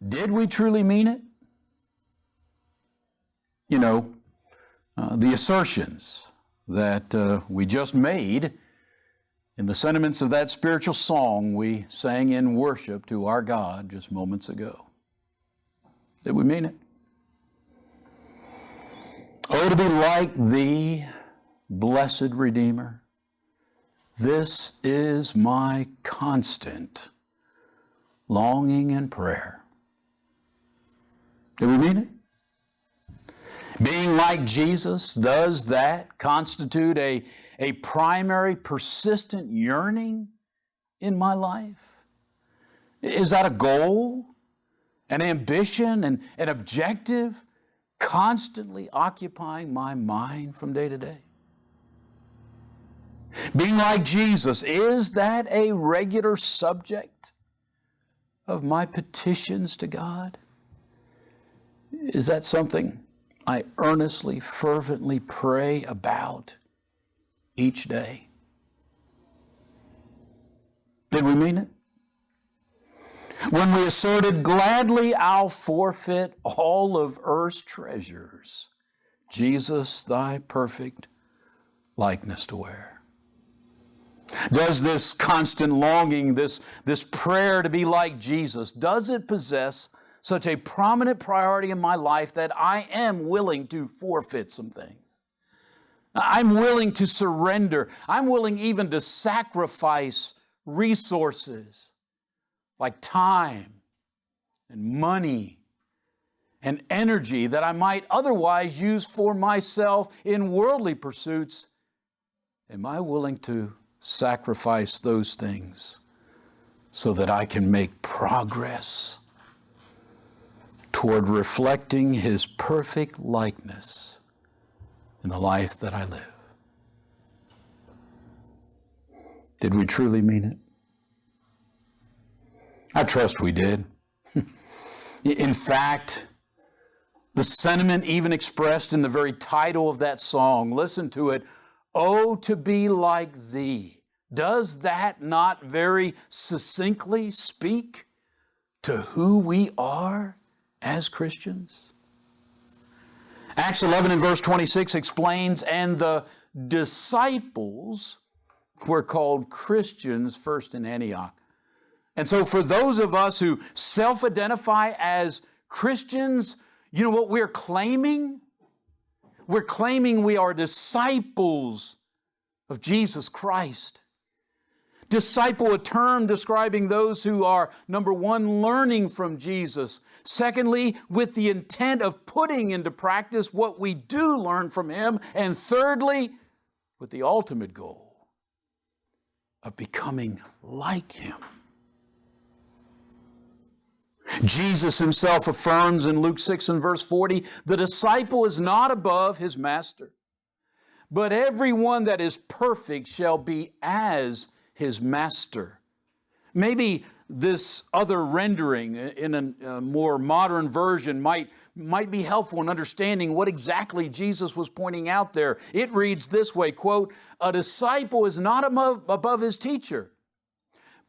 Did we truly mean it? You know, the assertions that we just made in the sentiments of that spiritual song we sang in worship to our God just moments ago. Did we mean it? Oh, to be like Thee, blessed Redeemer, this is my constant longing and prayer. Did we mean it? Being like Jesus, does that constitute a primary, persistent yearning in my life? Is that a goal, an ambition, an objective constantly occupying my mind from day to day? Being like Jesus, is that a regular subject of my petitions to God? Is that something I earnestly, fervently pray about each day? Did we mean it? When we asserted, gladly I'll forfeit all of earth's treasures, Jesus, Thy perfect likeness to wear. Does this constant longing, this prayer to be like Jesus, does it possess such a prominent priority in my life that I am willing to forfeit some things? I'm willing to surrender. I'm willing even to sacrifice resources like time and money and energy that I might otherwise use for myself in worldly pursuits. Am I willing to sacrifice those things so that I can make progress toward reflecting His perfect likeness in the life that I live? Did we truly mean it? I trust we did. In fact, the sentiment even expressed in the very title of that song, listen to it, "Oh, to be like Thee." Does that not very succinctly speak to who we are as Christians? Acts 11 and verse 26 explains, and the disciples were called Christians first in Antioch. And so for those of us who self-identify as Christians, you know what we're claiming? We're claiming we are disciples of Jesus Christ. Disciple, a term describing those who are, number one, learning from Jesus. Secondly, with the intent of putting into practice what we do learn from Him. And thirdly, with the ultimate goal of becoming like Him. Jesus Himself affirms in Luke 6 and verse 40, the disciple is not above his master, but everyone that is perfect shall be as his master. Maybe this other rendering in a more modern version might be helpful in understanding what exactly Jesus was pointing out there. It reads this way, quote, a disciple is not above his teacher,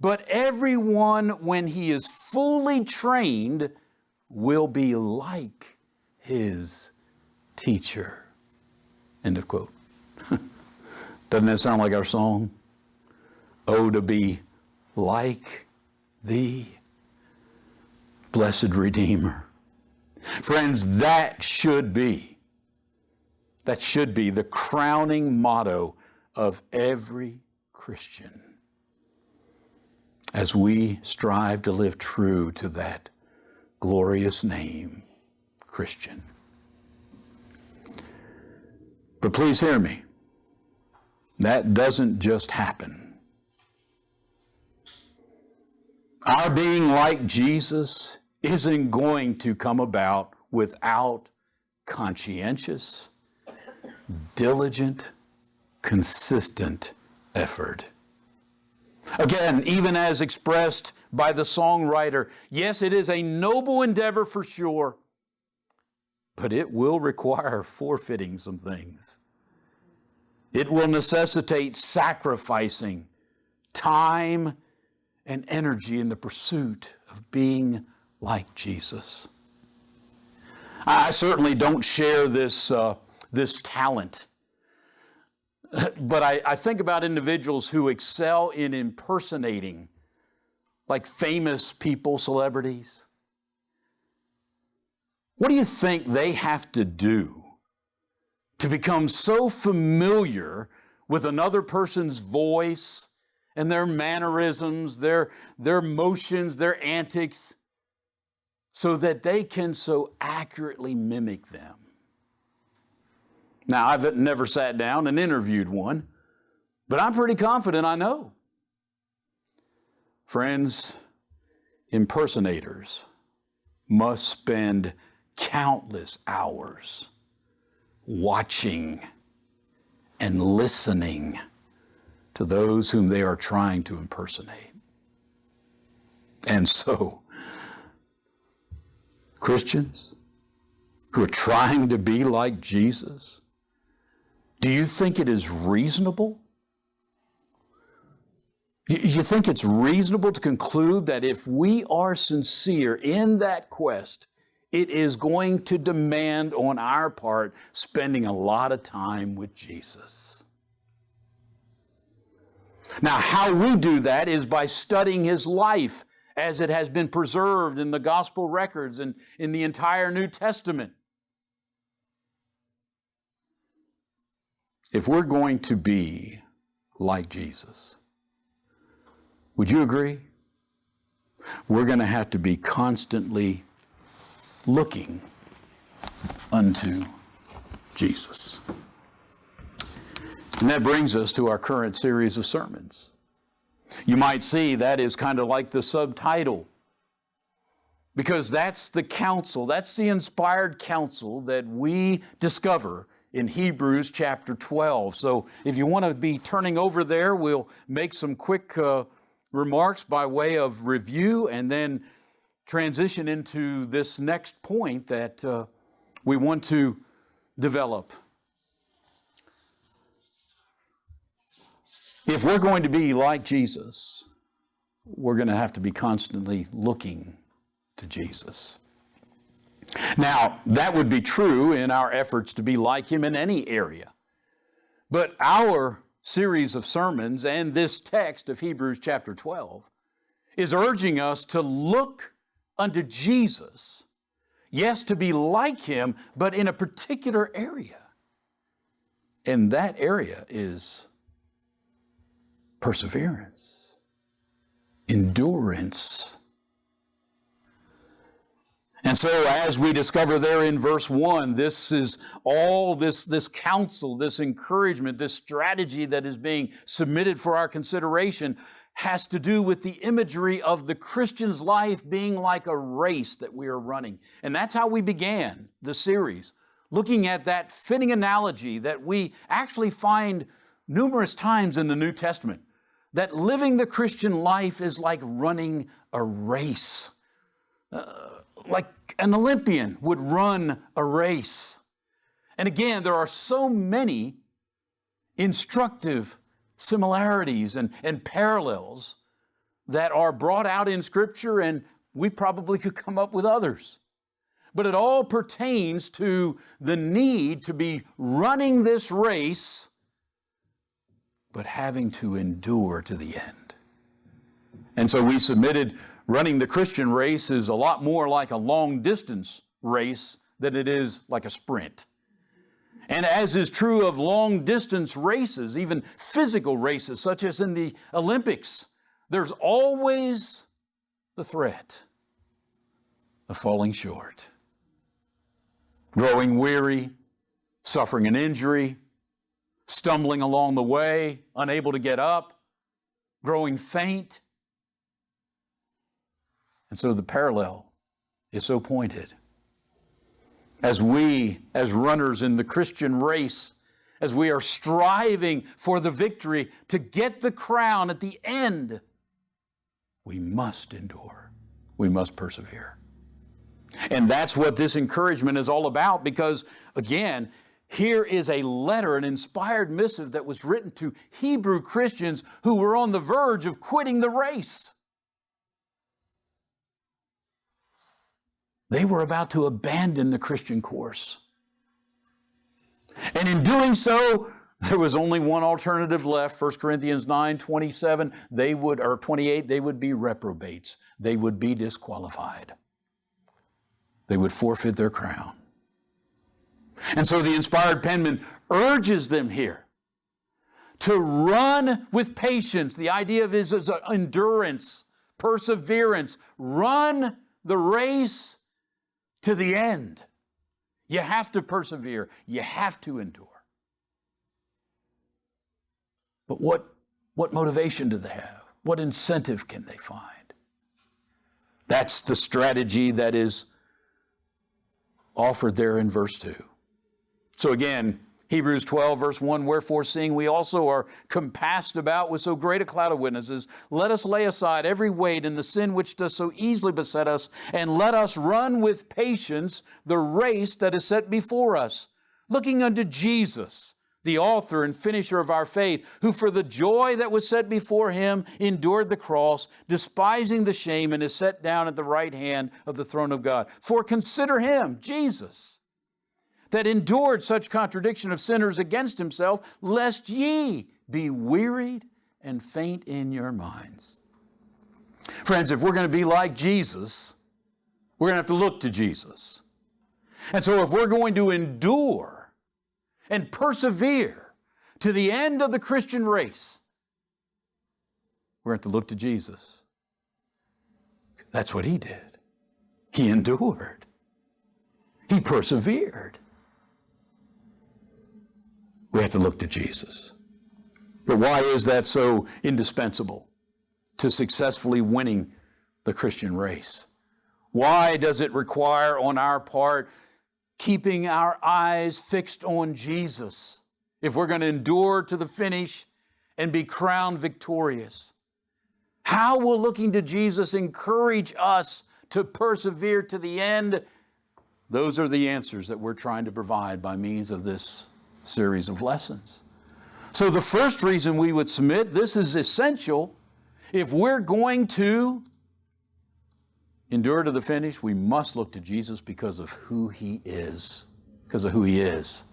but everyone, when he is fully trained, will be like his teacher. End of quote. Doesn't that sound like our song? Oh, to be like Thee, blessed Redeemer. Friends, that should be the crowning motto of every Christian as we strive to live true to that glorious name, Christian. But please hear me. That doesn't just happen. Our being like Jesus isn't going to come about without conscientious, diligent, consistent effort. Again, even as expressed by the songwriter, yes, it is a noble endeavor for sure, but it will require forfeiting some things. It will necessitate sacrificing time and energy in the pursuit of being like Jesus? I certainly don't share this talent. But I think about individuals who excel in impersonating, like famous people, celebrities. What do you think they have to do to become so familiar with another person's voice and their mannerisms, their motions, their antics, so that they can so accurately mimic them? Now, I've never sat down and interviewed one, but I'm pretty confident I know. Friends, impersonators must spend countless hours watching and listening to those whom they are trying to impersonate. And so, Christians who are trying to be like Jesus, do you think it is reasonable? Do you think it's reasonable to conclude that if we are sincere in that quest, it is going to demand on our part spending a lot of time with Jesus? Now, how we do that is by studying His life as it has been preserved in the gospel records and in the entire New Testament. If we're going to be like Jesus, would you agree? We're going to have to be constantly looking unto Jesus. And that brings us to our current series of sermons. You might see that is kind of like the subtitle, because that's the counsel, that's the inspired counsel that we discover in Hebrews chapter 12. So if you want to be turning over there, we'll make some quick remarks by way of review and then transition into this next point that we want to develop. If we're going to be like Jesus, we're going to have to be constantly looking to Jesus. Now, that would be true in our efforts to be like Him in any area. But our series of sermons and this text of Hebrews chapter 12 is urging us to look unto Jesus. Yes, to be like Him, but in a particular area. And that area is perseverance, endurance. And so as we discover there in verse 1, this is all this counsel, this encouragement, this strategy that is being submitted for our consideration has to do with the imagery of the Christian's life being like a race that we are running. And that's how we began the series, looking at that fitting analogy that we actually find numerous times in the New Testament, that living the Christian life is like running a race. Like an Olympian would run a race. And again, there are so many instructive similarities and parallels that are brought out in Scripture, and we probably could come up with others. But it all pertains to the need to be running this race, but having to endure to the end. And so we submitted running the Christian race is a lot more like a long distance race than it is like a sprint. And as is true of long distance races, even physical races, such as in the Olympics, there's always the threat of falling short, growing weary, suffering an injury, stumbling along the way, unable to get up, growing faint. And so the parallel is so pointed. As we, as runners in the Christian race, as we are striving for the victory to get the crown at the end, we must endure. We must persevere. And that's what this encouragement is all about, because, again, here is a letter, an inspired missive that was written to Hebrew Christians who were on the verge of quitting the race. They were about to abandon the Christian course. And in doing so, there was only one alternative left. 1 Corinthians 9:27, 28, they would be reprobates. They would be disqualified. They would forfeit their crown. And so the inspired penman urges them here to run with patience. The idea of this is endurance, perseverance. Run the race to the end. You have to persevere. You have to endure. But what motivation do they have? What incentive can they find? That's the strategy that is offered there in verse 2. So again, Hebrews 12, verse 1, wherefore seeing we also are compassed about with so great a cloud of witnesses, let us lay aside every weight and the sin which does so easily beset us, and let us run with patience the race that is set before us, looking unto Jesus, the author and finisher of our faith, who for the joy that was set before him endured the cross, despising the shame, and is set down at the right hand of the throne of God. For consider him, Jesus, that endured such contradiction of sinners against himself, lest ye be wearied and faint in your minds. Friends, if we're going to be like Jesus, we're going to have to look to Jesus. And so if we're going to endure and persevere to the end of the Christian race, we're going to have to look to Jesus. That's what he did. He endured. He persevered. We have to look to Jesus. But why is that so indispensable to successfully winning the Christian race? Why does it require on our part keeping our eyes fixed on Jesus if we're going to endure to the finish and be crowned victorious? How will looking to Jesus encourage us to persevere to the end? Those are the answers that we're trying to provide by means of this series of lessons. So the first reason we would submit, this is essential. If we're going to endure to the finish, we must look to Jesus because of who he is. Because of who he is.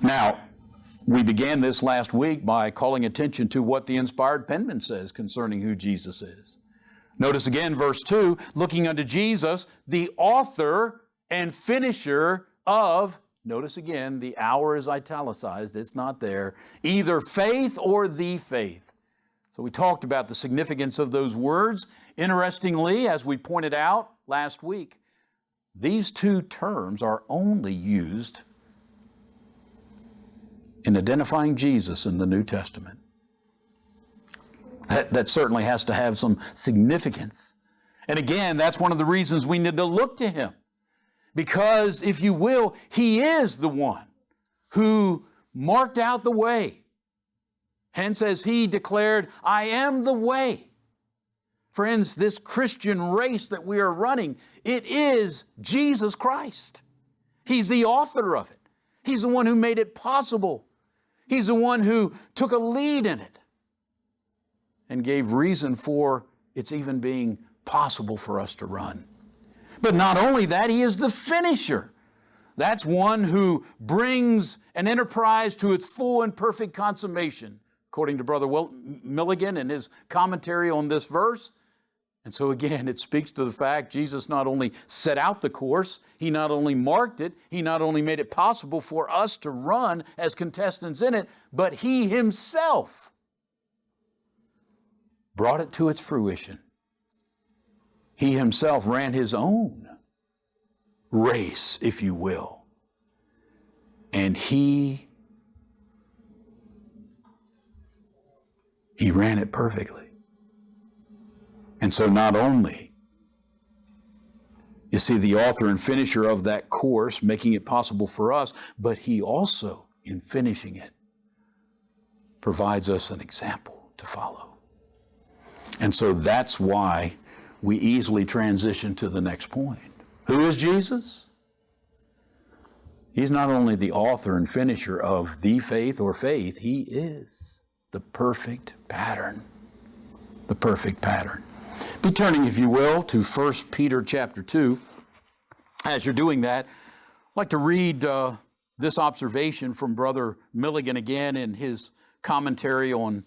Now, we began this last week by calling attention to what the inspired penman says concerning who Jesus is. Notice again verse 2, looking unto Jesus, the author and finisher of, notice again, the hour is italicized, it's not there, either faith or the faith. So we talked about the significance of those words. Interestingly, as we pointed out last week, these two terms are only used in identifying Jesus in the New Testament. That certainly has to have some significance. And again, that's one of the reasons we need to look to him. Because, if you will, he is the one who marked out the way. Hence, as he declared, I am the way. Friends, this Christian race that we are running, it is Jesus Christ. He's the author of it. He's the one who made it possible. He's the one who took a lead in it and gave reason for its even being possible for us to run. But not only that, he is the finisher. That's one who brings an enterprise to its full and perfect consummation, according to Brother Milligan in his commentary on this verse. And so again, it speaks to the fact Jesus not only set out the course, he not only marked it, he not only made it possible for us to run as contestants in it, but he himself brought it to its fruition. He himself ran his own race, if you will. And he ran it perfectly. And so not only, you see, the author and finisher of that course, making it possible for us, but he also, in finishing it, provides us an example to follow. And so that's why we easily transition to the next point. Who is Jesus? He's not only the author and finisher of the faith or faith, he is the perfect pattern. The perfect pattern. Be turning, if you will, to 1 Peter chapter 2. As you're doing that, I'd like to read this observation from Brother Milligan again in his commentary on,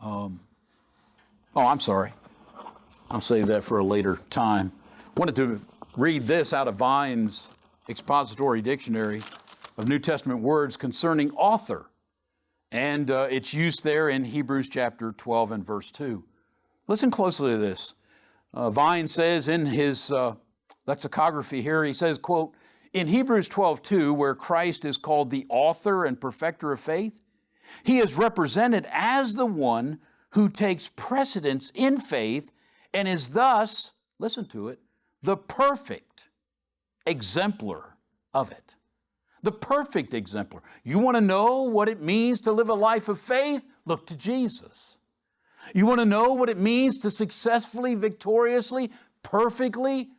I'm sorry. I'll save that for a later time. I wanted to read this out of Vine's Expository Dictionary of New Testament Words concerning author and its use there in Hebrews chapter 12 and verse 2. Listen closely to this. Vine says in his lexicography here, he says, quote, in Hebrews 12:2, where Christ is called the author and perfecter of faith, he is represented as the one who takes precedence in faith and is thus, listen to it, the perfect exemplar of it. The perfect exemplar. You want to know what it means to live a life of faith? Look to Jesus. You want to know what it means to successfully, victoriously, perfectly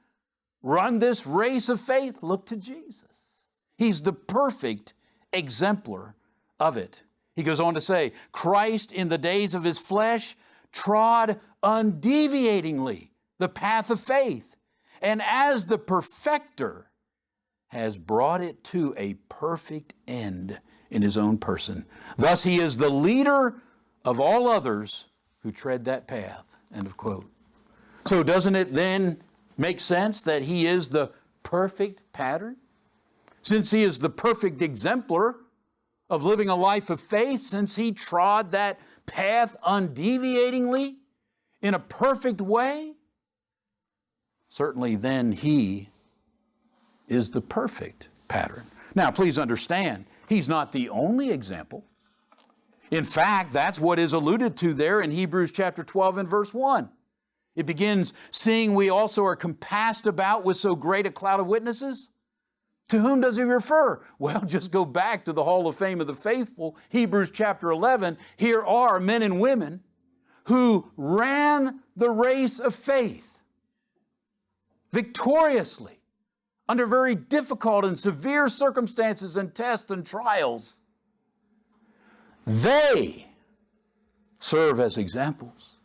run this race of faith? Look to Jesus. He's the perfect exemplar of it. He goes on to say, Christ in the days of his flesh trod undeviatingly the path of faith, and as the perfecter has brought it to a perfect end in his own person. Thus he is the leader of all others who tread that path. End of quote. So doesn't it then make sense that he is the perfect pattern? Since he is the perfect exemplar of living a life of faith, since he trod that path undeviatingly in a perfect way, certainly then he is the perfect pattern. Now, please understand, he's not the only example. In fact, that's what is alluded to there in Hebrews chapter 12 and verse 1. It begins, seeing we also are compassed about with so great a cloud of witnesses. To whom does he refer? Well, just go back to the Hall of Fame of the Faithful, Hebrews chapter 11. Here are men and women who ran the race of faith victoriously under very difficult and severe circumstances and tests and trials. They serve as examples.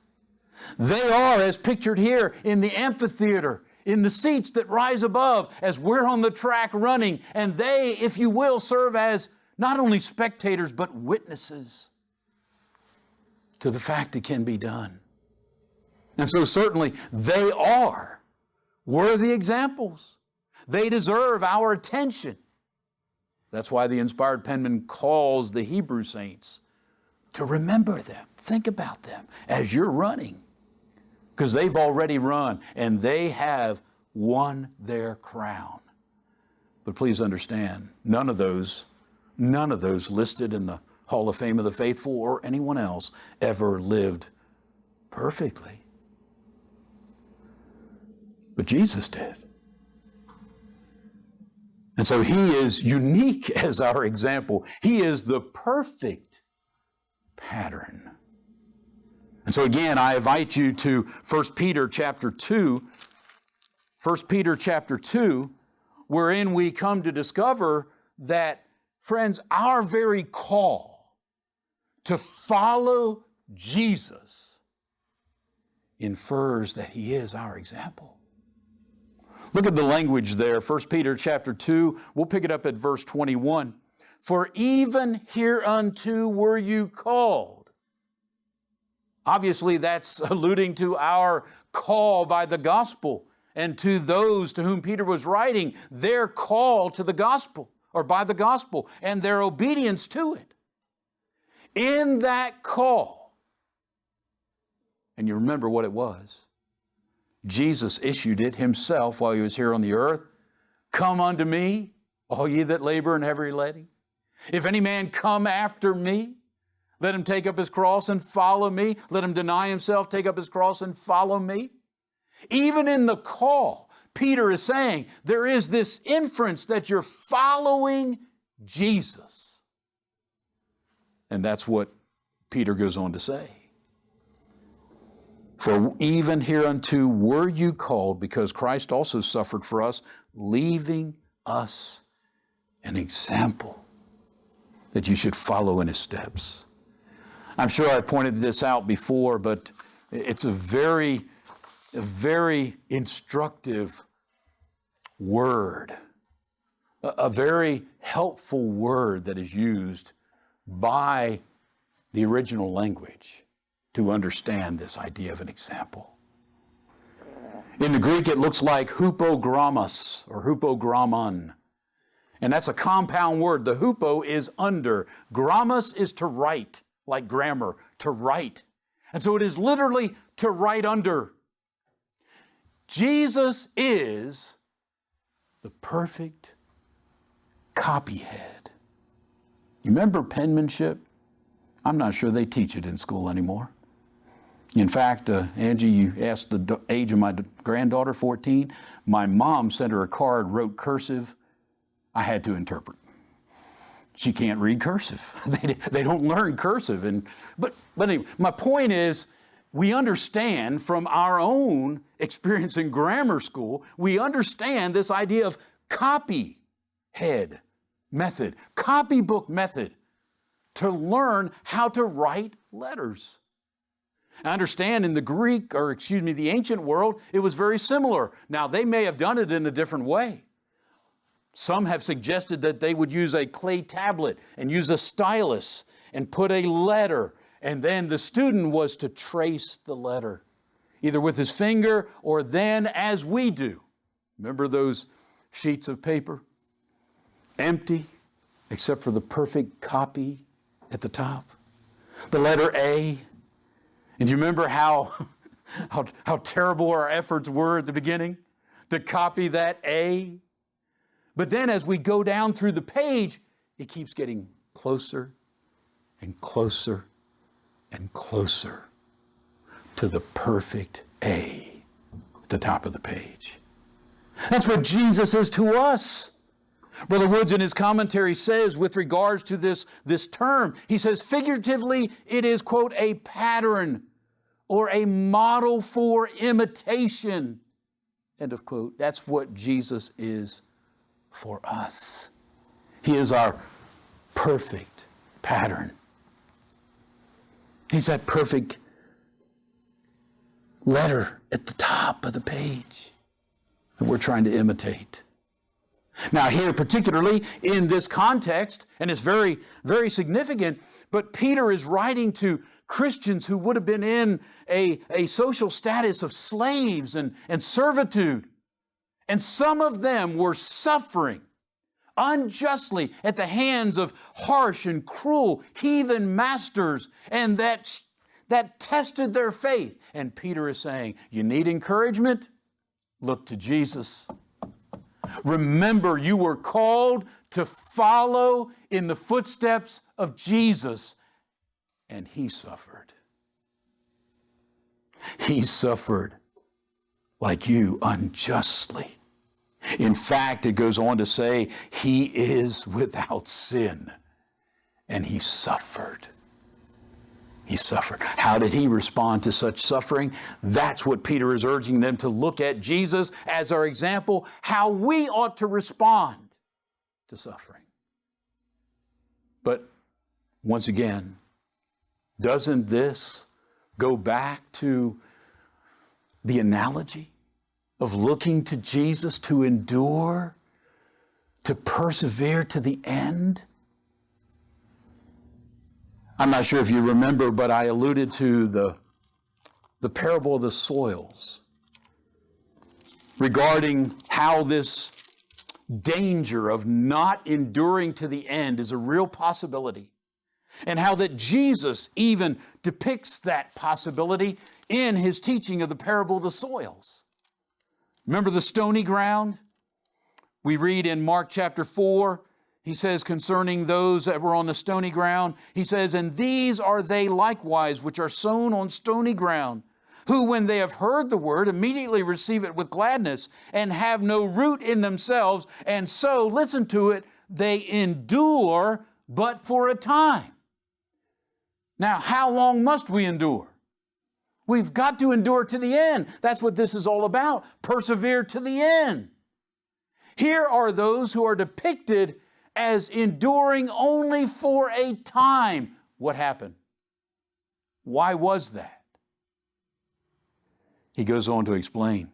They are, as pictured here in the amphitheater, in the seats that rise above as we're on the track running, and they, if you will, serve as not only spectators but witnesses to the fact it can be done. And so certainly they are worthy examples. They deserve our attention. That's why the inspired penman calls the Hebrew saints to remember them. Think about them as you're running, because they've already run and they have won their crown. But please understand, none of those listed in the Hall of Fame of the Faithful or anyone else ever lived perfectly. But Jesus did. And so he is unique as our example. He is the perfect pattern. And so again, I invite you to 1 Peter chapter 2, 1 Peter chapter 2, wherein we come to discover that, friends, our very call to follow Jesus infers that he is our example. Look at the language there, 1 Peter chapter 2, we'll pick it up at verse 21. For even hereunto were you called. Obviously, that's alluding to our call by the gospel and to those to whom Peter was writing, their call to the gospel or by the gospel and their obedience to it. In that call, and you remember what it was, Jesus issued it himself while he was here on the earth. Come unto me, all ye that labor and heavy laden. If any man come after me, let him take up his cross and follow me. Let him deny himself, take up his cross and follow me. Even in the call, Peter is saying there is this inference that you're following Jesus. And that's what Peter goes on to say. For even hereunto were you called, because Christ also suffered for us, leaving us an example that you should follow in his steps. I'm sure I've pointed this out before, but it's a very a very instructive word, a very helpful word that is used by the original language to understand this idea of an example. In the Greek, it looks like hupogrammos or hupogrammon. And that's a compound word. The hupo is under. Grammos is to write, like grammar, to write. And so it is literally to write under. Jesus is the perfect copyhead. You remember penmanship? I'm not sure they teach it in school anymore. In fact, Angie, you asked the age of my granddaughter, 14. My mom sent her a card, wrote cursive. I had to interpret. She can't read cursive. They don't learn cursive. But anyway, my point is, we understand from our own experience in grammar school, we understand this idea of copyhead method, copybook method, to learn how to write letters. I understand in the ancient world, it was very similar. Now, they may have done it in a different way. Some have suggested that they would use a clay tablet and use a stylus and put a letter, and then the student was to trace the letter, either with his finger or then as we do. Remember those sheets of paper? Empty, except for the perfect copy at the top. The letter A. And do you remember how terrible our efforts were at the beginning to copy that A? But then as we go down through the page, it keeps getting closer and closer and closer to the perfect A at the top of the page. That's what Jesus is to us. Brother Woods in his commentary says with regards to this term, he says figuratively it is, quote, a pattern or a model for imitation, end of quote. That's what Jesus is for us. He is our perfect pattern. He's that perfect letter at the top of the page that we're trying to imitate. Now here, particularly in this context, and it's very, very significant, but Peter is writing to Christians who would have been in a social status of slaves and servitude. And some of them were suffering unjustly at the hands of harsh and cruel heathen masters, and that tested their faith. And Peter is saying, you need encouragement? Look to Jesus. Remember, you were called to follow in the footsteps of Jesus, and He suffered. He suffered like you unjustly. In fact, it goes on to say, He is without sin, and He suffered. He suffered. How did He respond to such suffering? That's what Peter is urging them to look at Jesus as our example, how we ought to respond to suffering. But once again, doesn't this go back to the analogy of looking to Jesus to endure, to persevere to the end? I'm not sure if you remember, but I alluded to the parable of the soils regarding how this danger of not enduring to the end is a real possibility, and how that Jesus even depicts that possibility in His teaching of the parable of the soils. Remember the stony ground? We read in Mark chapter 4, He says concerning those that were on the stony ground, He says, and these are they likewise which are sown on stony ground, who when they have heard the word immediately receive it with gladness and have no root in themselves, and so, listen to it, they endure but for a time. Now, how long must we endure? We've got to endure to the end. That's what this is all about. Persevere to the end. Here are those who are depicted as enduring only for a time. What happened? Why was that? He goes on to explain,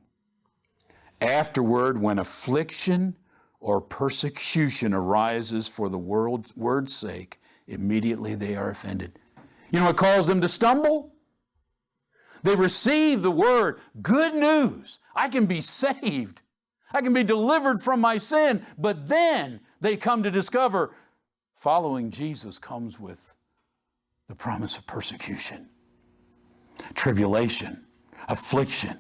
afterward, when affliction or persecution arises for the word's sake, immediately they are offended. You know what caused them to stumble? They receive the word, good news. I can be saved. I can be delivered from my sin. But then they come to discover following Jesus comes with the promise of persecution, tribulation, affliction.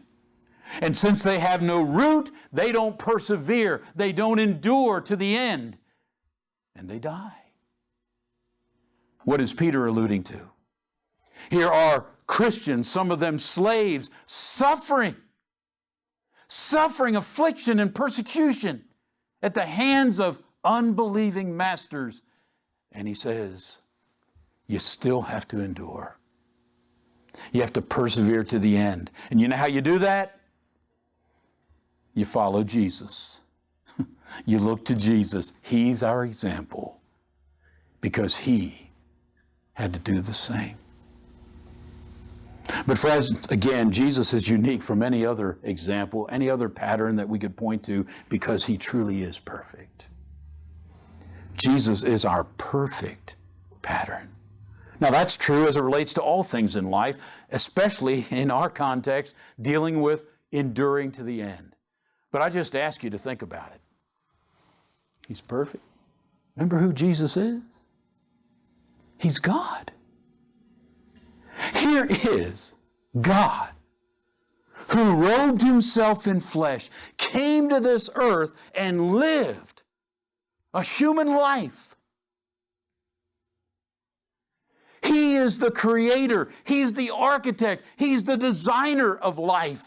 And since they have no root, they don't persevere. They don't endure to the end. And they die. What is Peter alluding to? Here are Christians, some of them slaves, suffering affliction and persecution at the hands of unbelieving masters. And he says, you still have to endure. You have to persevere to the end. And you know how you do that? You follow Jesus. You look to Jesus. He's our example because he had to do the same. But friends, again, Jesus is unique from any other example, any other pattern that we could point to because he truly is perfect. Jesus is our perfect pattern. Now that's true as it relates to all things in life, especially in our context, dealing with enduring to the end. But I just ask you to think about it. He's perfect. Remember who Jesus is? He's God. Here is God who robed himself in flesh, came to this earth and lived a human life. He is the creator. He's the architect. He's the designer of life.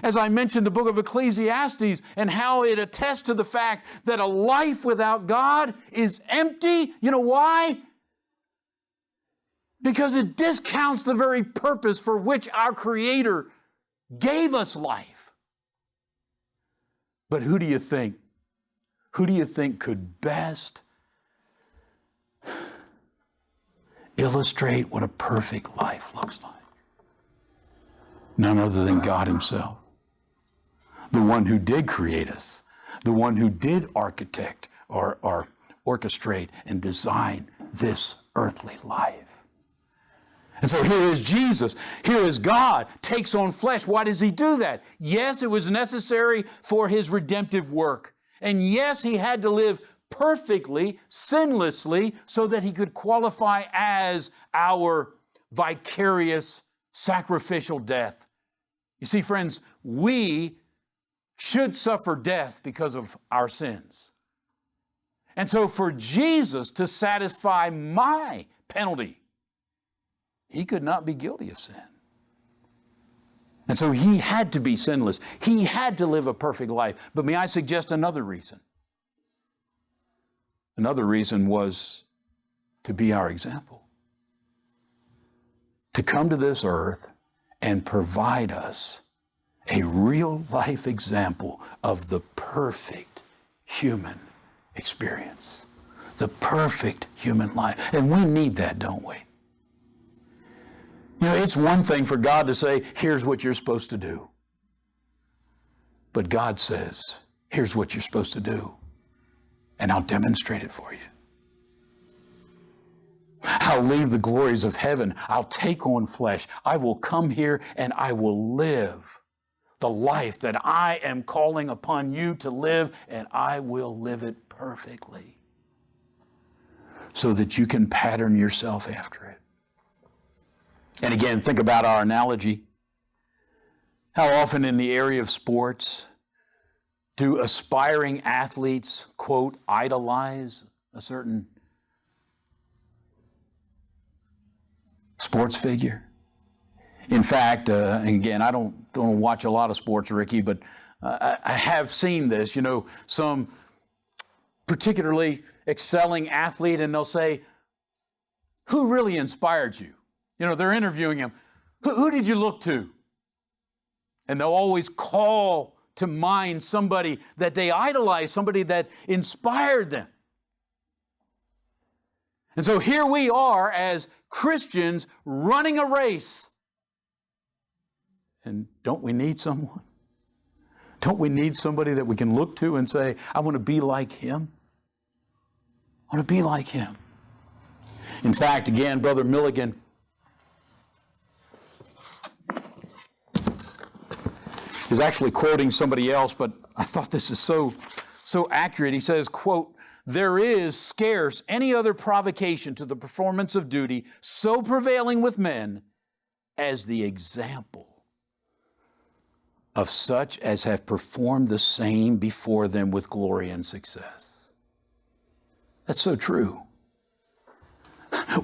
As I mentioned, the book of Ecclesiastes and how it attests to the fact that a life without God is empty. You know why? Because it discounts the very purpose for which our Creator gave us life. But who do you think? Who do you think could best illustrate what a perfect life looks like? None other than God himself. The one who did create us. The one who did architect or orchestrate and design this earthly life. And so here is Jesus. Here is God takes on flesh. Why does he do that? Yes, it was necessary for his redemptive work. And yes, he had to live perfectly, sinlessly, so that he could qualify as our vicarious sacrificial death. You see, friends, we should suffer death because of our sins. And so for Jesus to satisfy my penalty, he could not be guilty of sin. And so he had to be sinless. He had to live a perfect life. But may I suggest another reason? Another reason was to be our example. To come to this earth and provide us a real life example of the perfect human experience. The perfect human life. And we need that, don't we? You know, it's one thing for God to say, here's what you're supposed to do. But God says, here's what you're supposed to do. And I'll demonstrate it for you. I'll leave the glories of heaven. I'll take on flesh. I will come here and I will live the life that I am calling upon you to live, and I will live it perfectly so that you can pattern yourself after it. And again, think about our analogy. How often in the area of sports do aspiring athletes, quote, idolize a certain sports figure? In fact, again, I don't watch a lot of sports, Ricky, but I have seen this. You know, some particularly excelling athlete, and they'll say, who really inspired you? You know, they're interviewing him. Who did you look to? And they'll always call to mind somebody that they idolize, somebody that inspired them. And so here we are as Christians running a race. And don't we need someone? Don't we need somebody that we can look to and say, I want to be like him? I want to be like him. In fact, again, Brother Milligan is actually quoting somebody else, but I thought this is so accurate. He says, quote, there is scarce any other provocation to the performance of duty so prevailing with men as the example of such as have performed the same before them with glory and success. That's so true.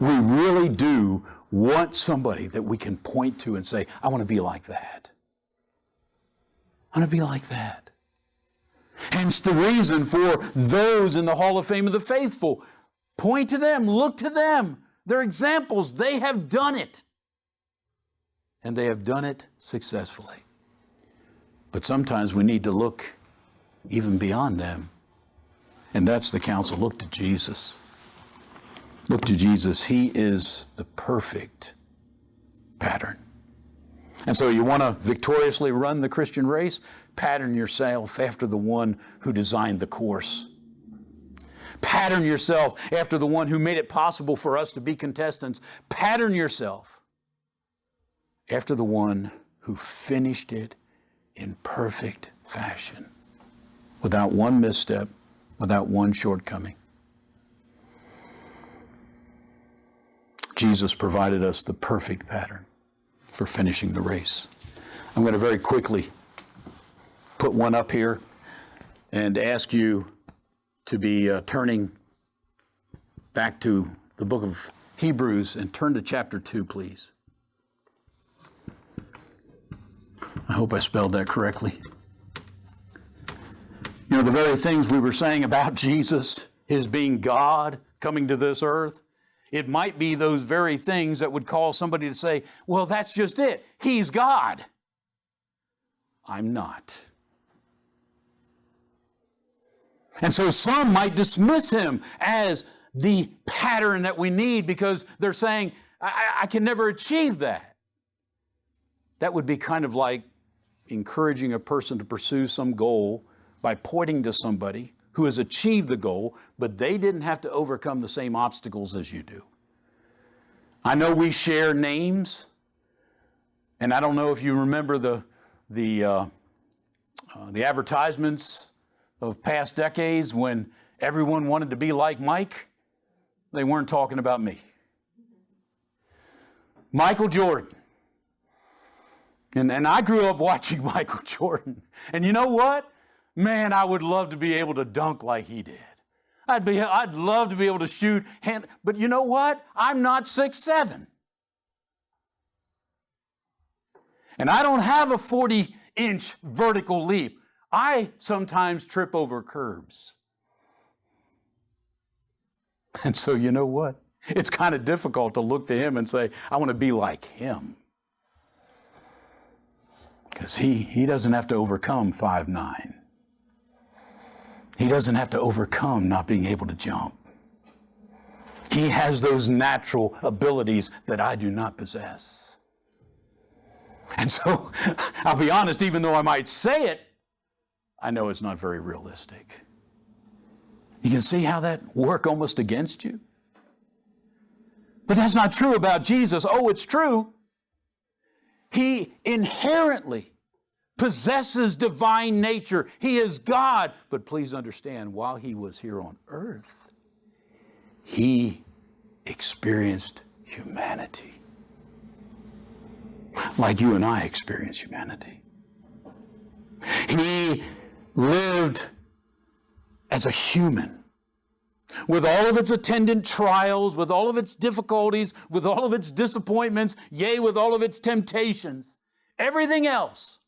We really do want somebody that we can point to and say, I want to be like that. I want to be like that. Hence the reason for those in the Hall of Fame of the Faithful. Point to them, look to them. They're examples. They have done it. And they have done it successfully. But sometimes we need to look even beyond them. And that's the counsel. Look to Jesus. Look to Jesus. He is the perfect pattern. And so you want to victoriously run the Christian race? Pattern yourself after the one who designed the course. Pattern yourself after the one who made it possible for us to be contestants. Pattern yourself after the one who finished it in perfect fashion, without one misstep, without one shortcoming. Jesus provided us the perfect pattern for finishing the race. I'm going to very quickly put one up here and ask you to be turning back to the book of Hebrews and turn to chapter 2, please. I hope I spelled that correctly. You know, the very things we were saying about Jesus, his being God, coming to this earth, it might be those very things that would cause somebody to say, well, that's just it. He's God. I'm not. And so some might dismiss him as the pattern that we need because they're saying, I can never achieve that. That would be kind of like encouraging a person to pursue some goal by pointing to somebody who has achieved the goal, but they didn't have to overcome the same obstacles as you do. I know we share names, and I don't know if you remember the advertisements of past decades when everyone wanted to be like Mike. They weren't talking about me. Michael Jordan. And I grew up watching Michael Jordan. And you know what? Man, I would love to be able to dunk like he did. I'd love to be able to shoot. But you know what? I'm not 6'7". And I don't have a 40-inch vertical leap. I sometimes trip over curbs. And so you know what? It's kind of difficult to look to him and say, I want to be like him. Because he doesn't have to overcome 5'9". He doesn't have to overcome not being able to jump. He has those natural abilities that I do not possess. And so, I'll be honest, even though I might say it, I know it's not very realistic. You can see how that worked almost against you? But that's not true about Jesus. Oh, it's true. He inherently possesses divine nature. He is God. But please understand, while he was here on earth, he experienced humanity. Like you and I experience humanity. He lived as a human, with all of its attendant trials, with all of its difficulties, with all of its disappointments, yea, with all of its temptations, everything else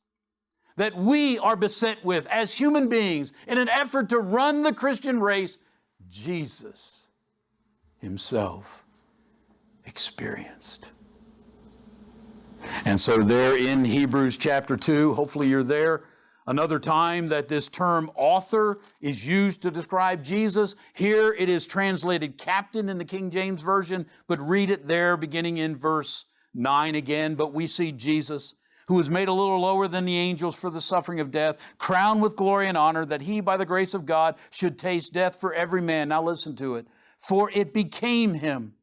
that we are beset with as human beings in an effort to run the Christian race, Jesus himself experienced. And so there in Hebrews chapter 2, hopefully you're there, another time that this term author is used to describe Jesus. Here it is translated captain in the King James Version, but read it there beginning in verse 9 again. But we see Jesus, who was made a little lower than the angels for the suffering of death, crowned with glory and honor, that he, by the grace of God, should taste death for every man. Now listen to it. For it became him,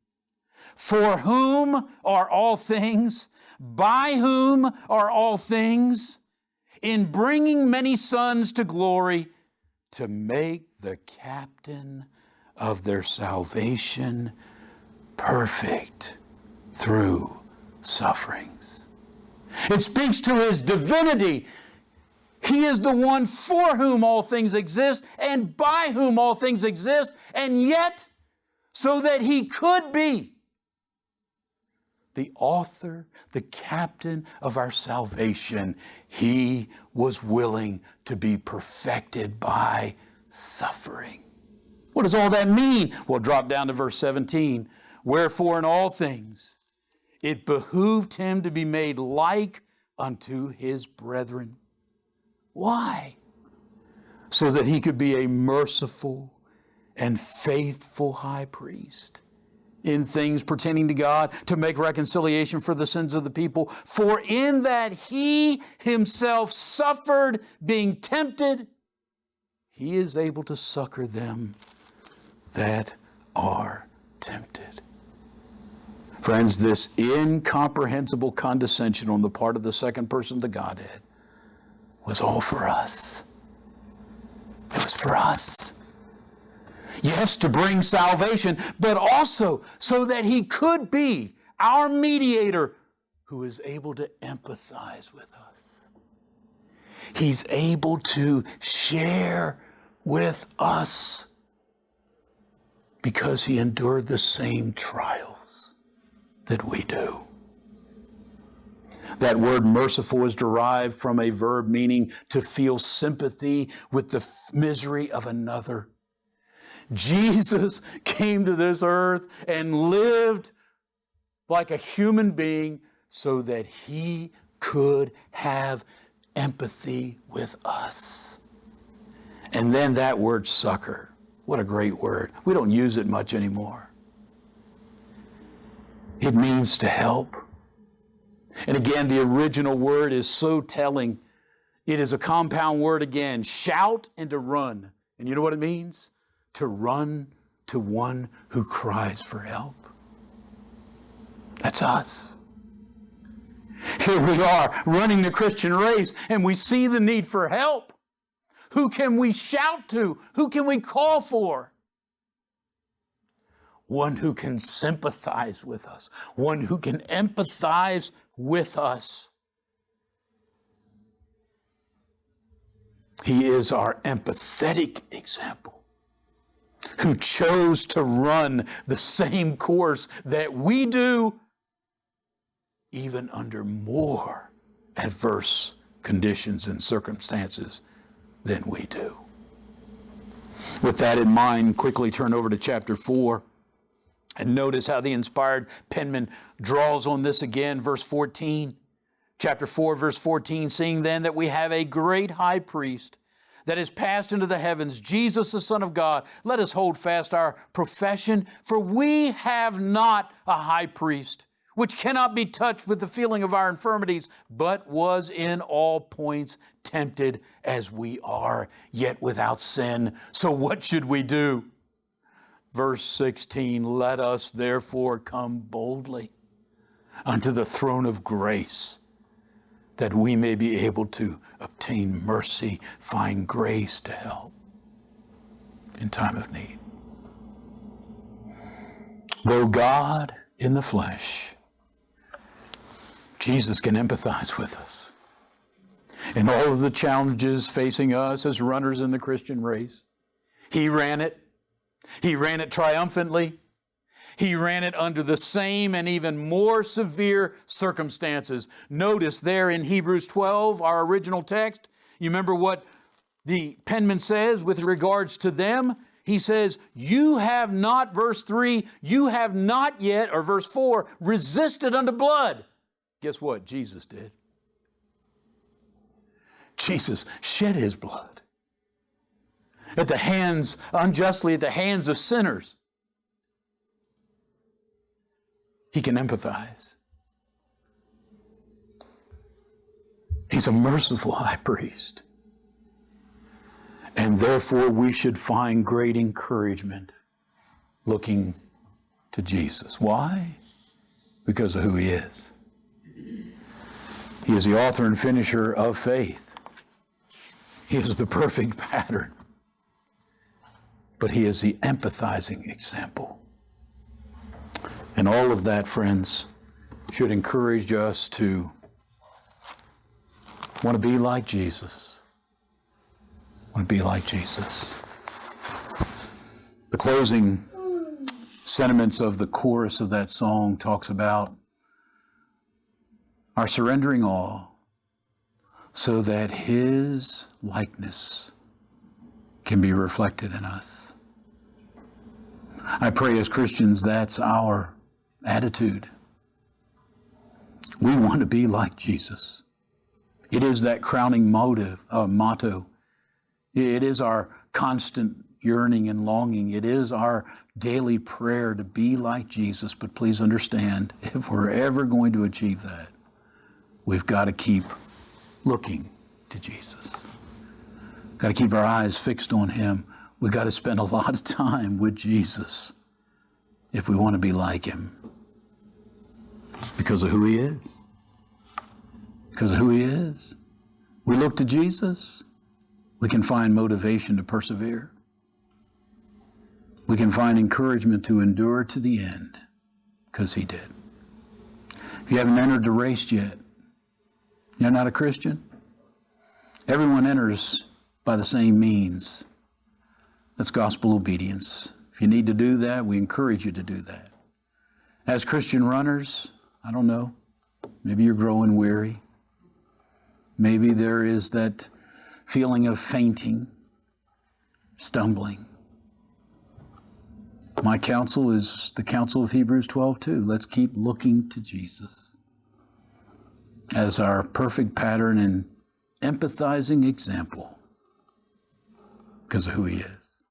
for whom are all things, by whom are all things, in bringing many sons to glory, to make the captain of their salvation perfect through sufferings. It speaks to his divinity. He is the one for whom all things exist and by whom all things exist, and yet so that he could be the author, the captain of our salvation, he was willing to be perfected by suffering. What does all that mean? Well, drop down to verse 17. Wherefore in all things it behooved him to be made like unto his brethren. Why? So that he could be a merciful and faithful high priest in things pertaining to God, to make reconciliation for the sins of the people. For in that he himself suffered, being tempted, he is able to succor them that are tempted. Friends, this incomprehensible condescension on the part of the second person of the Godhead was all for us. It was for us. Yes, to bring salvation, but also so that he could be our mediator who is able to empathize with us. He's able to share with us because he endured the same trials that we do. That word merciful is derived from a verb meaning to feel sympathy with the misery of another. Jesus came to this earth and lived like a human being so that he could have empathy with us. And then that word succor. What a great word. We don't use it much anymore. It means to help. And again, the original word is so telling. It is a compound word again, shout and to run. And you know what it means? To run to one who cries for help. That's us. Here we are running the Christian race and we see the need for help. Who can we shout to? Who can we call for? One who can sympathize with us. One who can empathize with us. He is our empathetic example, who chose to run the same course that we do, even under more adverse conditions and circumstances than we do. With that in mind, quickly turn over to chapter 4 and notice how the inspired penman draws on this again, verse 14. Chapter 4, verse 14, seeing then that we have a great high priest that is passed into the heavens, Jesus, the Son of God, let us hold fast our profession, for we have not a high priest which cannot be touched with the feeling of our infirmities, but was in all points tempted as we are, yet without sin. So what should we do? Verse 16, let us therefore come boldly unto the throne of grace, that we may be able to obtain mercy, find grace to help in time of need. Though God in the flesh, Jesus can empathize with us in all of the challenges facing us as runners in the Christian race. He ran it. He ran it triumphantly. He ran it under the same and even more severe circumstances. Notice there in Hebrews 12, our original text, you remember what the penman says with regards to them? He says, you have not, verse 3, you have not yet, or verse 4, resisted unto blood. Guess what? Jesus did. Jesus shed his blood at the hands, unjustly at the hands of sinners. He can empathize. He's a merciful high priest. And therefore we should find great encouragement looking to Jesus. Why? Because of who he is. He is the author and finisher of faith. He is the perfect pattern. But he is the empathizing example. And all of that, friends, should encourage us to want to be like Jesus. Want to be like Jesus. The closing sentiments of the chorus of that song talks about our surrendering all so that his likeness can be reflected in us. I pray as Christians that's our attitude. We want to be like Jesus. It is that crowning motto. It is our constant yearning and longing. It is our daily prayer to be like Jesus. But please understand, if we're ever going to achieve that, we've got to keep looking to Jesus. Got to keep our eyes fixed on him. We've got to spend a lot of time with Jesus if we want to be like him. Because of who he is. Because of who he is. We look to Jesus, we can find motivation to persevere. We can find encouragement to endure to the end, because he did. If you haven't entered the race yet, you're not a Christian. Everyone enters by the same means. That's gospel obedience. If you need to do that, we encourage you to do that. As Christian runners, I don't know, maybe you're growing weary. Maybe there is that feeling of fainting, stumbling. My counsel is the counsel of Hebrews 12:2. Let's keep looking to Jesus as our perfect pattern and empathizing example because of who he is.